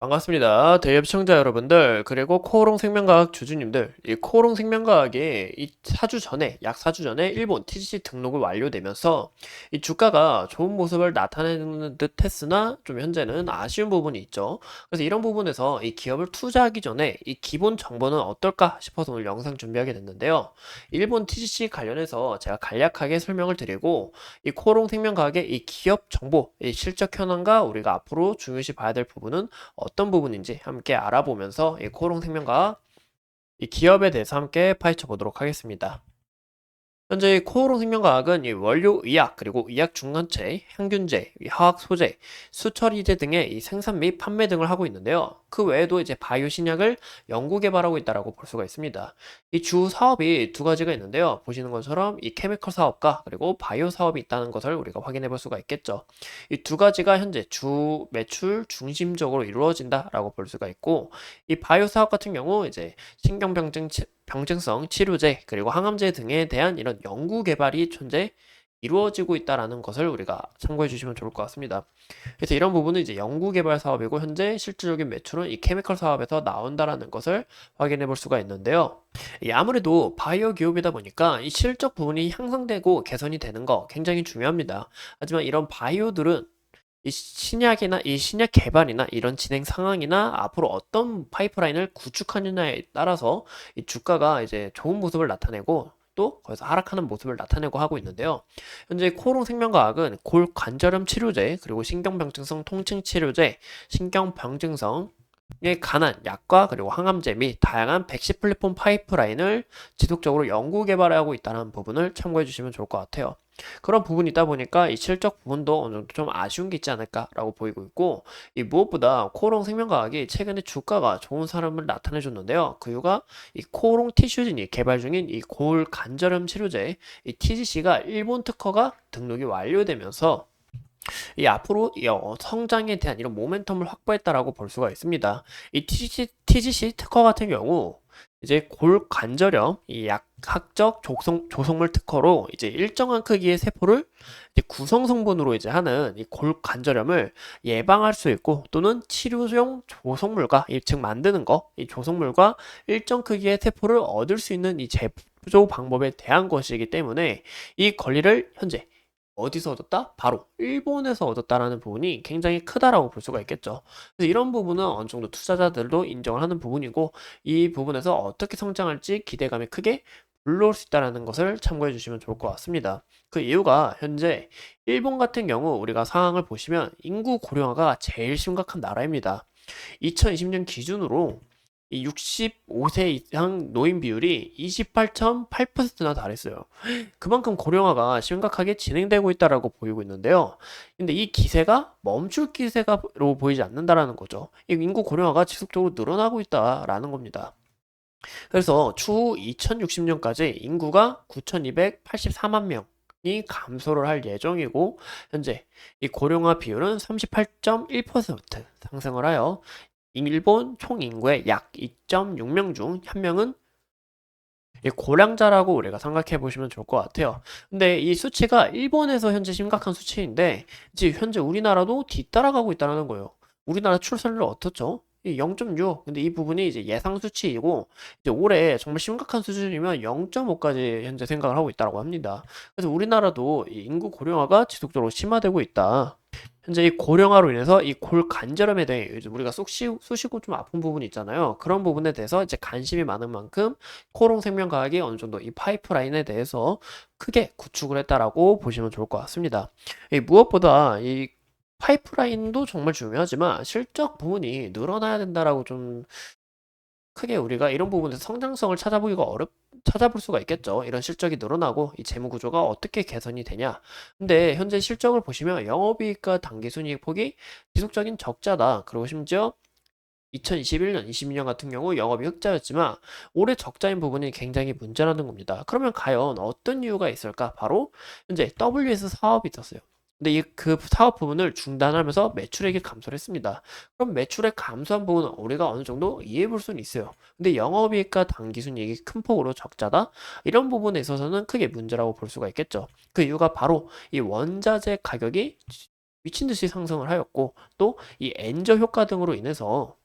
반갑습니다. 대기업 시청자 여러분들, 그리고 코오롱 생명과학 주주님들, 이 코오롱 생명과학이 이 4주 전에, 약 4주 전에 일본 TGC 등록을 완료되면서 이 주가가 좋은 모습을 나타내는 듯 했으나 좀 현재는 아쉬운 부분이 있죠. 그래서 이런 부분에서 이 기업을 투자하기 전에 이 기본 정보는 어떨까 싶어서 오늘 영상 준비하게 됐는데요. 일본 TGC 관련해서 제가 간략하게 설명을 드리고, 이 코오롱 생명과학의 이 기업 정보, 이 실적 현황과 우리가 앞으로 중요시 봐야 될 부분은 어떤 부분인지 함께 알아보면서 이 코오롱 생명과 이 기업에 대해서 함께 파헤쳐 보도록 하겠습니다. 현재 이 코오롱 생명과학은 이 원료 의약 그리고 의약 중간체, 향균제, 이 화학 소재, 수처리제 등의 이 생산 및 판매 등을 하고 있는데요. 그 외에도 이제 바이오 신약을 연구 개발하고 있다라고 볼 수가 있습니다. 이 주 사업이 두 가지가 있는데요. 보시는 것처럼 이 케미컬 사업과 그리고 바이오 사업이 있다는 것을 우리가 확인해 볼 수가 있겠죠. 이 두 가지가 현재 주 매출 중심적으로 이루어진다라고 볼 수가 있고, 이 바이오 사업 같은 경우 이제 병증성 치료제 그리고 항암제 등에 대한 이런 연구 개발이 이루어지고 있다라는 것을 우리가 참고해 주시면 좋을 것 같습니다. 그래서 이런 부분은 이제 연구 개발 사업이고 현재 실질적인 매출은 이 케미컬 사업에서 나온다라는 것을 확인해 볼 수가 있는데요. 이 아무래도 바이오 기업이다 보니까 이 실적 부분이 향상되고 개선이 되는 거 굉장히 중요합니다. 하지만 이런 바이오들은 이 신약 개발이나 이런 진행 상황이나 앞으로 어떤 파이프라인을 구축하느냐에 따라서 이 주가가 이제 좋은 모습을 나타내고 또 거기서 하락하는 모습을 나타내고 하고 있는데요. 현재 코오롱 생명과학은 골관절염 치료제, 그리고 신경병증성 통증 치료제, 신경병증성 에 관한 약과 그리고 항암제 및 다양한 백신 플랫폼 파이프라인을 지속적으로 연구 개발하고 있다는 부분을 참고해 주시면 좋을 것 같아요. 그런 부분이 있다 보니까 이 실적 부분도 어느 정도 좀 아쉬운 게 있지 않을까라고 보이고 있고, 이 무엇보다 코오롱 생명과학이 최근에 주가가 좋은 사람을 나타내 줬는데요. 그 이유가 이 코오롱 티슈진이 개발 중인 이 골 관절염 치료제 이 TGC가 일본 특허가 등록이 완료되면서 이 앞으로 성장에 대한 이런 모멘텀을 확보했다라고 볼 수가 있습니다. 이 TGC 특허 같은 경우 이제 골관절염 이 약학적 조성물 특허로 이제 일정한 크기의 세포를 이제 구성 성분으로 이제 하는 이 골관절염을 예방할 수 있고, 또는 치료용 조성물과 즉 만드는 이 조성물과 일정 크기의 세포를 얻을 수 있는 이 제조 방법에 대한 것이기 때문에 이 권리를 현재 어디서 얻었다? 바로 일본에서 얻었다라는 부분이 굉장히 크다라고 볼 수가 있겠죠. 그래서 이런 부분은 어느 정도 투자자들도 인정을 하는 부분이고, 이 부분에서 어떻게 성장할지 기대감이 크게 불러올 수 있다는 것을 참고해 주시면 좋을 것 같습니다. 그 이유가 현재 일본 같은 경우 우리가 상황을 보시면 인구 고령화가 제일 심각한 나라입니다. 2020년 기준으로 이 65세 이상 노인 비율이 28.8%나 달했어요. 그만큼 고령화가 심각하게 진행되고 있다라고 보이고 있는데요. 근데 이 기세가 멈출 기세가로 보이지 않는다라는 거죠. 이 인구 고령화가 지속적으로 늘어나고 있다라는 겁니다. 그래서 추후 2060년까지 인구가 9,284만 명이 감소를 할 예정이고, 현재 이 고령화 비율은 38.1% 상승을 하여 일본 총 인구의 약 2.6명 중 1명은 고령자라고 우리가 생각해 보시면 좋을 것 같아요. 근데 이 수치가 일본에서 현재 심각한 수치인데, 이제 현재 우리나라도 뒤따라가고 있다는 거예요. 우리나라 출산율 어떻죠? 이 0.6. 근데 이 부분이 이제 예상 수치이고, 이제 올해 정말 심각한 수준이면 0.5까지 현재 생각을 하고 있다고 합니다. 그래서 우리나라도 이 인구 고령화가 지속적으로 심화되고 있다. 현재 이 고령화로 인해서 이 골관절염에 대해 요즘 우리가 쑤시고 좀 아픈 부분이 있잖아요. 그런 부분에 대해서 이제 관심이 많은 만큼 코오롱 생명과학이 어느 정도 이 파이프라인에 대해서 크게 구축을 했다라고 보시면 좋을 것 같습니다. 무엇보다 이 파이프라인도 정말 중요하지만 실적 부분이 늘어나야 된다라고 좀 크게 우리가 이런 부분에서 성장성을 찾아볼 수가 있겠죠. 이런 실적이 늘어나고 이 재무 구조가 어떻게 개선이 되냐. 근데 현재 실적을 보시면 영업이익과 당기순이익 폭이 지속적인 적자다. 그리고 심지어 2021년, 22년 같은 경우 영업이 흑자였지만 올해 적자인 부분이 굉장히 문제라는 겁니다. 그러면 과연 어떤 이유가 있을까? 바로 현재 WS 사업이 있었어요. 근데 그 사업 부분을 중단하면서 매출액이 감소를 했습니다. 그럼 매출액 감소한 부분은 우리가 어느 정도 이해해 볼 수는 있어요. 근데 영업이익과 당기순이익이 큰 폭으로 적자다? 이런 부분에 있어서는 크게 문제라고 볼 수가 있겠죠. 그 이유가 바로 이 원자재 가격이 미친 듯이 상승을 하였고 또 이 엔저 효과 등으로 인해서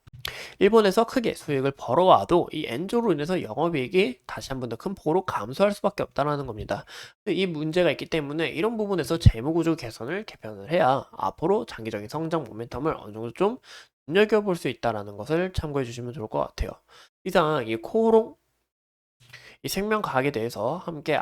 일본에서 크게 수익을 벌어와도 이 엔저로 인해서 영업이익이 다시 한 번 더 큰 폭으로 감소할 수밖에 없다는 겁니다. 이 문제가 있기 때문에 이런 부분에서 재무구조 개선을 개편을 해야 앞으로 장기적인 성장 모멘텀을 어느 정도 좀 눈여겨볼 수 있다는 것을 참고해 주시면 좋을 것 같아요. 이상 이 코오롱 이 생명과학에 대해서 함께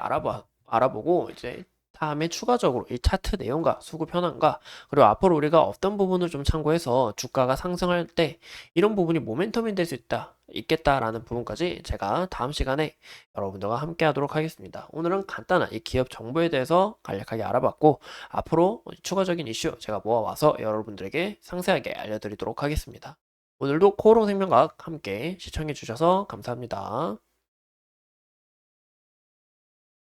알아보고 이제 다음에 추가적으로 이 차트 내용과 수급 현황과 그리고 앞으로 우리가 어떤 부분을 좀 참고해서 주가가 상승할 때 이런 부분이 모멘텀이 될 수 있겠다라는 부분까지 제가 다음 시간에 여러분들과 함께 하도록 하겠습니다. 오늘은 간단한 이 기업 정보에 대해서 간략하게 알아봤고 앞으로 추가적인 이슈 제가 모아와서 여러분들에게 상세하게 알려드리도록 하겠습니다. 오늘도 코오롱 생명과학 함께 시청해 주셔서 감사합니다.